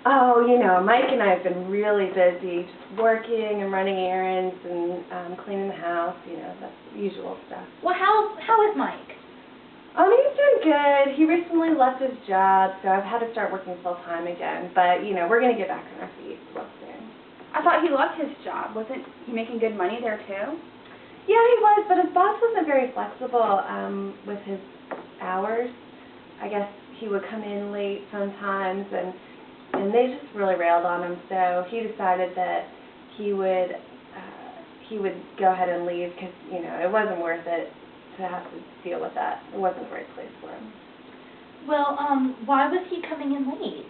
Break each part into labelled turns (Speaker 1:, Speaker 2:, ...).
Speaker 1: Oh, Mike and I have been really busy, just working and running errands and cleaning the house, that's the usual stuff.
Speaker 2: Well, how is Mike?
Speaker 1: He's doing good. He recently left his job, so I've had to start working full-time again. But, we're going to get back on our feet real soon.
Speaker 3: I thought he loved his job. Wasn't he making good money there, too?
Speaker 1: Yeah, he was, but his boss wasn't very flexible with his hours. I guess he would come in late sometimes, and they just really railed on him. So he decided that he would go ahead and leave because, it wasn't worth it to have to deal with that. It wasn't the right place for him.
Speaker 2: Well, why was he coming in late?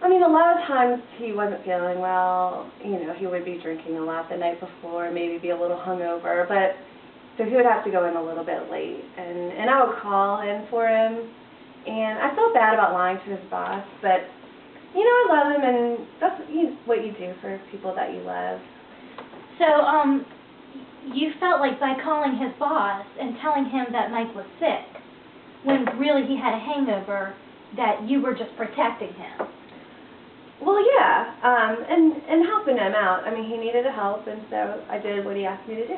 Speaker 1: A lot of times he wasn't feeling well. He would be drinking a lot the night before, maybe be a little hungover, but so he would have to go in a little bit late, and I would call in for him, and I felt bad about lying to his boss, but I love him, and that's what you do for people that you love.
Speaker 2: So, you felt like by calling his boss and telling him that Mike was sick, when really he had a hangover, that you were just protecting him.
Speaker 1: Well, yeah, and helping him out. He needed help, and so I did what he asked me to do.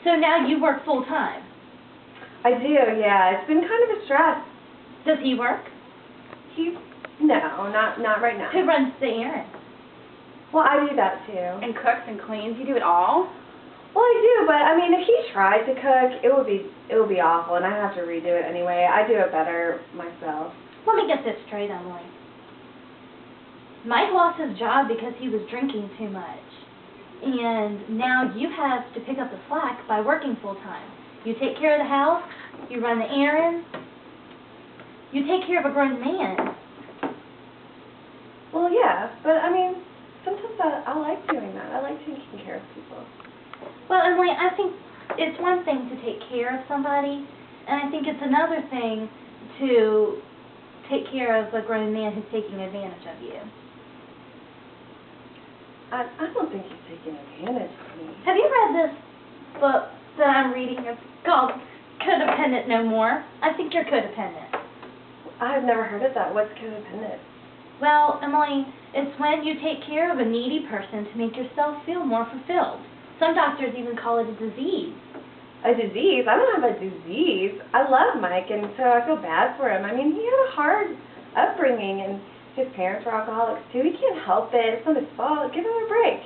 Speaker 2: So now you work full-time?
Speaker 1: I do, yeah. It's been kind of a stress.
Speaker 2: Does he work?
Speaker 1: No, not right now.
Speaker 2: Who runs the errands?
Speaker 1: Well, I do that too.
Speaker 3: And cooks and cleans. You do it all?
Speaker 1: Well, I do, but if he tried to cook, it would be awful, and I'd have to redo it anyway. I do it better myself.
Speaker 2: Let me get this straight, Emily. Mike lost his job because he was drinking too much, and now you have to pick up the slack by working full-time. You take care of the house, you run the errands, you take care of a grown man.
Speaker 1: Well, yeah, but sometimes I like doing that. I like taking care of people.
Speaker 2: Well, Emily, I think it's one thing to take care of somebody, and I think it's another thing to take care of a grown man who's taking advantage of you.
Speaker 1: I don't think he's taking advantage of me.
Speaker 2: Have you read this book that I'm reading? It's called Codependent No More. I think you're codependent.
Speaker 1: I've never heard of that. What's codependent?
Speaker 2: Well, Emily, it's when you take care of a needy person to make yourself feel more fulfilled. Some doctors even call it a disease.
Speaker 1: A disease? I don't have a disease. I love Mike, and so I feel bad for him. He had a hard upbringing, and his parents were alcoholics too. He can't help it. It's not his fault. Give him a break.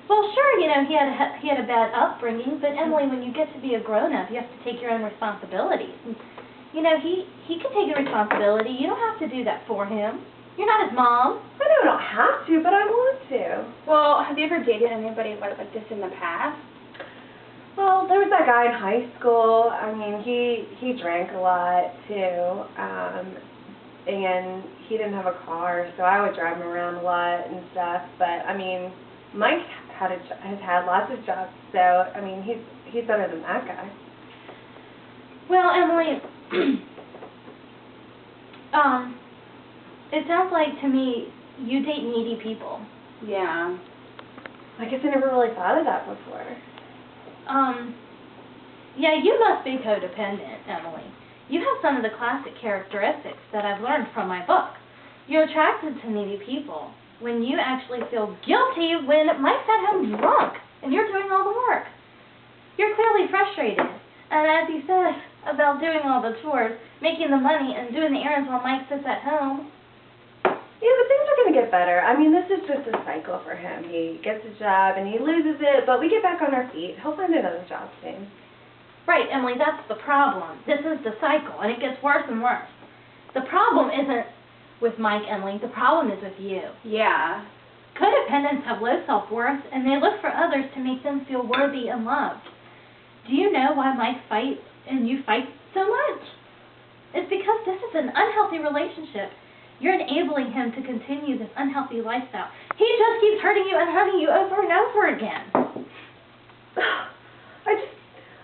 Speaker 2: Well, sure, he had a bad upbringing, but Emily, when you get to be a grown-up, you have to take your own responsibilities. And, he can take your responsibility. You don't have to do that for him. You're not his mom.
Speaker 1: I know I don't have to, but I want to.
Speaker 3: Well, have you ever dated anybody like this in the past?
Speaker 1: Well, there was that guy in high school. He drank a lot too, and he didn't have a car, so I would drive him around a lot and stuff. But Mike has had lots of jobs, so he's better than that guy.
Speaker 2: Well, Emily, it sounds like to me you date needy people.
Speaker 3: Yeah.
Speaker 1: I guess I never really thought of that before.
Speaker 2: Yeah, you must be codependent, Emily. You have some of the classic characteristics that I've learned from my book. You're attracted to needy people when you actually feel guilty when Mike's at home drunk and you're doing all the work. You're clearly frustrated. And as you said about doing all the chores, making the money, and doing the errands while Mike sits at home.
Speaker 1: Yeah, but things are going to get better. This is just a cycle for him. He gets a job and he loses it, but we get back on our feet. He'll find another job soon.
Speaker 2: Right, Emily, that's the problem. This is the cycle, and it gets worse and worse. The problem isn't with Mike, Emily. The problem is with you.
Speaker 3: Yeah.
Speaker 2: Codependents have low self-worth, and they look for others to make them feel worthy and loved. Do you know why Mike fights and you fight so much? It's because this is an unhealthy relationship. You're enabling him to continue this unhealthy lifestyle. He just keeps hurting you and hurting you over and over again.
Speaker 1: I just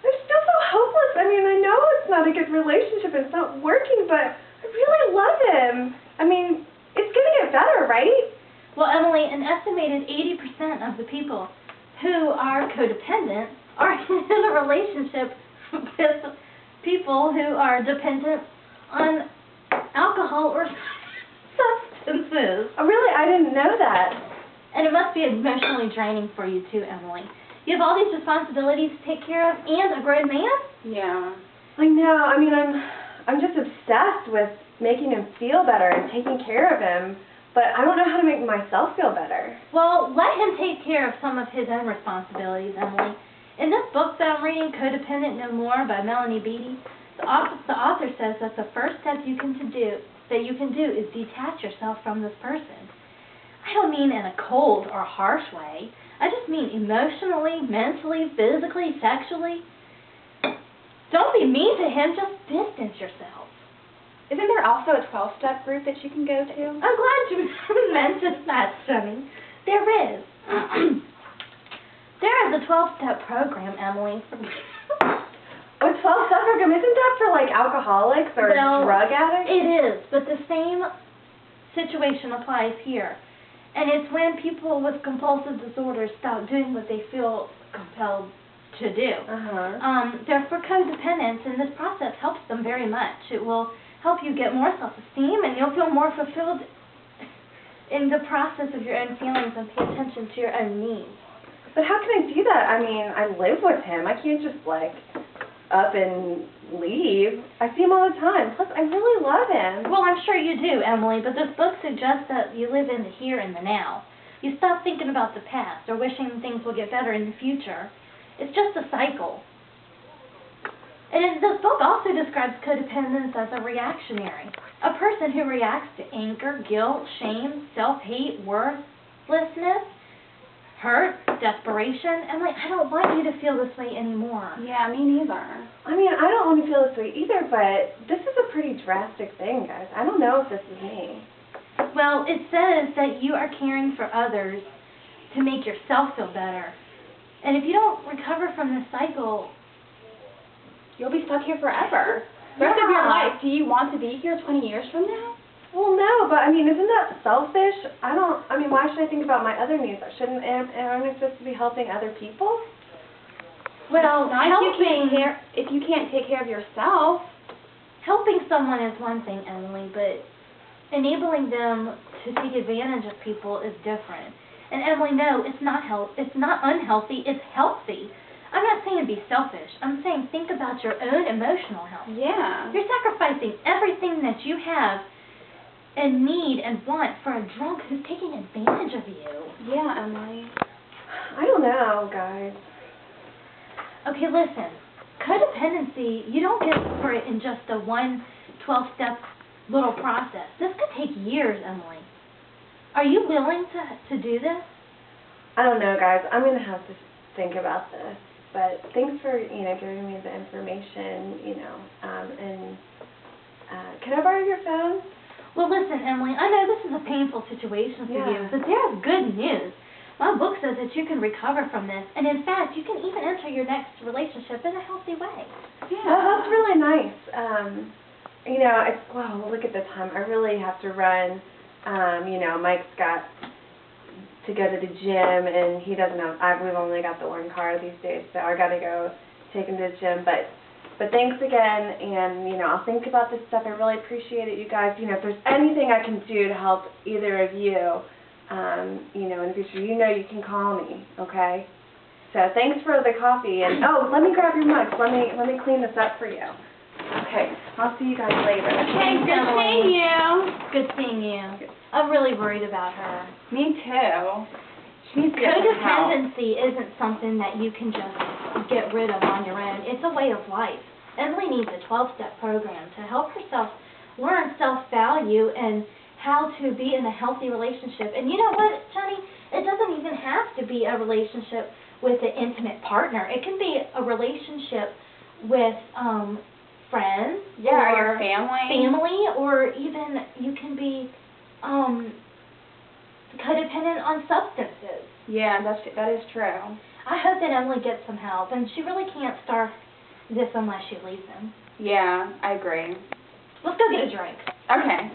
Speaker 1: feel so hopeless. I know it's not a good relationship. It's not working, but I really love him. It's going to get better, right?
Speaker 2: Well, Emily, an estimated 80% of the people who are codependent are in a relationship with people who are dependent on alcohol or is.
Speaker 1: Oh, really? I didn't know that.
Speaker 2: And it must be emotionally draining for you too, Emily. You have all these responsibilities to take care of and a grown man?
Speaker 3: Yeah.
Speaker 1: I know. I mean, I'm just obsessed with making him feel better and taking care of him, but I don't know how to make myself feel better.
Speaker 2: Well, let him take care of some of his own responsibilities, Emily. In this book that I'm reading, Codependent No More by Melanie Beattie, the author says that the first step you can do is detach yourself from this person. I don't mean in a cold or harsh way. I just mean emotionally, mentally, physically, sexually. Don't be mean to him, just distance yourself.
Speaker 3: Isn't there also a 12-step group that you can go to?
Speaker 2: I'm glad you mentioned that, Sunny. There is. There is a 12-step program, Emily.
Speaker 1: A 12-step program, isn't that for like alcoholics or drug addicts?
Speaker 2: It is, but the same situation applies here. And it's when people with compulsive disorders stop doing what they feel compelled to do. They're for codependents, and this process helps them very much. It will help you get more self-esteem, and you'll feel more fulfilled in the process of your own feelings and pay attention to your own needs.
Speaker 1: But how can I do that? I mean, I live with him. I can't just, like, up and leave. I see him all the time. Plus, I really love him.
Speaker 2: Well, I'm sure you do, Emily, but this book suggests that you live in the here and the now. You stop thinking about the past or wishing things will get better in the future. It's just a cycle. And this book also describes codependence as a reactionary, a person who reacts to anger, guilt, shame, self-hate, worthlessness, hurt, desperation. Emily, I don't want you to feel this way anymore.
Speaker 3: Yeah, me neither.
Speaker 1: I mean, I don't want to feel this way either, but this is a pretty drastic thing, guys. I don't know if this is me.
Speaker 2: Well, it says that you are caring for others to make yourself feel better. And if you don't recover from this cycle,
Speaker 3: you'll be stuck here forever. The rest of your life. Do you want to be here 20 years from now?
Speaker 1: Well, no, but I mean, isn't that selfish? I mean, why should I think about my other needs? Aren't I supposed to be helping other people?
Speaker 2: Well,
Speaker 3: if you can't take care of yourself.
Speaker 2: Helping someone is one thing, Emily, but enabling them to take advantage of people is different. And Emily, no, it's not unhealthy, it's healthy. I'm not saying be selfish. I'm saying think about your own emotional health.
Speaker 3: Yeah.
Speaker 2: You're sacrificing everything that you have and need and want for a drunk who's taking advantage of you.
Speaker 3: Yeah, Emily.
Speaker 1: I don't know, guys.
Speaker 2: Okay, listen. Codependency, you don't get for it in just a 12-step little process. This could take years, Emily. Are you willing to do this?
Speaker 1: I don't know, guys. I'm going to have to think about this. But thanks for, giving me the information, can I borrow your phone?
Speaker 2: Well, listen, Emily, I know this is a painful situation for you, but there's good news. My book says that you can recover from this, and in fact, you can even enter your next relationship in a healthy way.
Speaker 1: Yeah. Well, that's really nice. Look at the time. I really have to run. Mike's got to go to the gym, and he doesn't have, we've only got the one car these days, so I got to go take him to the gym. But thanks again, and, I'll think about this stuff. I really appreciate it, you guys. If there's anything I can do to help either of you, in the future, you can call me, okay? So thanks for the coffee, and, let me grab your mugs. Let me clean this up for you. Okay, I'll see you guys later.
Speaker 3: Okay, good seeing you.
Speaker 2: Good seeing you. I'm really worried about her.
Speaker 3: Me too. She needs to get some help.
Speaker 2: Codependency isn't something that you can just get rid of on your own. It's a way of life. Emily needs a 12-step program to help herself learn self-value and how to be in a healthy relationship. And you know what, Johnny? It doesn't even have to be a relationship with an intimate partner. It can be a relationship with friends,
Speaker 3: or your family,
Speaker 2: or even you can be codependent on substances.
Speaker 3: Yeah, that is true.
Speaker 2: I hope that Emily gets some help, and she really can't start this unless she leaves him.
Speaker 3: Yeah, I agree.
Speaker 2: Let's go get a drink.
Speaker 3: Okay.